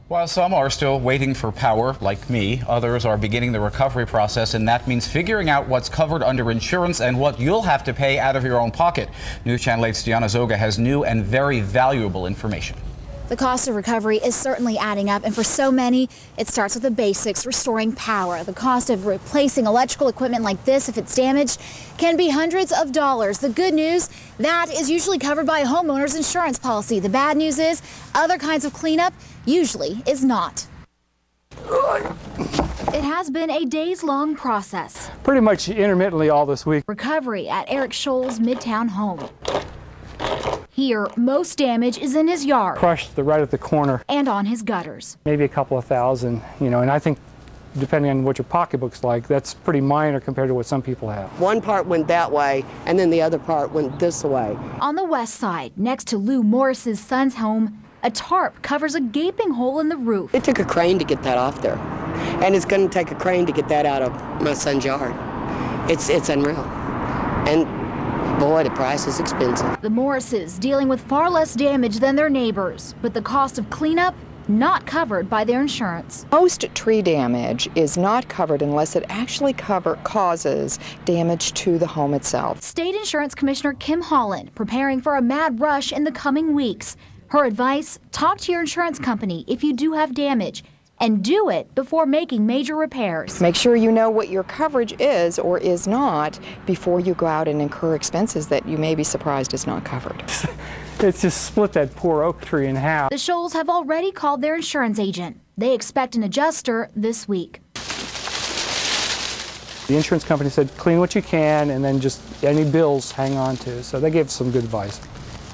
While some are still waiting for power, like me, others are beginning the recovery process, and that means figuring out what's covered under insurance and what you'll have to pay out of your own pocket. News Channel 8's Diana Zoga has new and very valuable information. The cost of recovery is certainly adding up, and for so many, it starts with the basics: restoring power. The cost of replacing electrical equipment like this, if it's damaged, can be hundreds of dollars. The good news, that is usually covered by a homeowner's insurance policy. The bad news is, other kinds of cleanup usually is not. It has been a days-long process. Pretty much intermittently all this week. Recovery at Eric Scholl's Midtown home. Here, most damage is in his yard. Crushed right at the corner. And on his gutters. Maybe a couple of thousand, and I think depending on what your pocketbook's like, that's pretty minor compared to what some people have. One part went that way, and then the other part went this way. On the west side, next to Lou Morris's son's home, a tarp covers a gaping hole in the roof. It took a crane to get that off there, and it's going to take a crane to get that out of my son's yard. It's unreal. And boy, the price is expensive. The Morrises dealing with far less damage than their neighbors, but the cost of cleanup not covered by their insurance. Most tree damage is not covered unless it actually causes damage to the home itself. State Insurance Commissioner Kim Holland preparing for a mad rush in the coming weeks. Her advice: talk to your insurance company if you do have damage, and do it before making major repairs. Make sure you know what your coverage is or is not before you go out and incur expenses that you may be surprised is not covered. It's just split that poor oak tree in half. The Scholls have already called their insurance agent. They expect an adjuster this week. The insurance company said clean what you can and then just any bills hang on to. So they gave some good advice.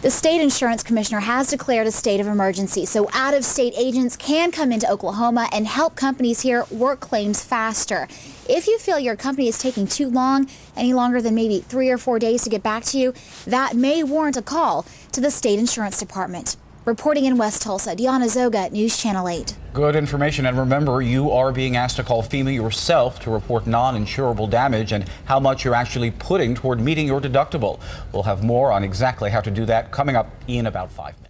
The state insurance commissioner has declared a state of emergency, so out-of-state agents can come into Oklahoma and help companies here work claims faster. If you feel your company is taking too long, any longer than maybe 3 or 4 days to get back to you, that may warrant a call to the state insurance department. Reporting in West Tulsa, Diana Zoga, News Channel 8. Good information, and remember, you are being asked to call FEMA yourself to report non-insurable damage and how much you're actually putting toward meeting your deductible. We'll have more on exactly how to do that coming up in about 5 minutes.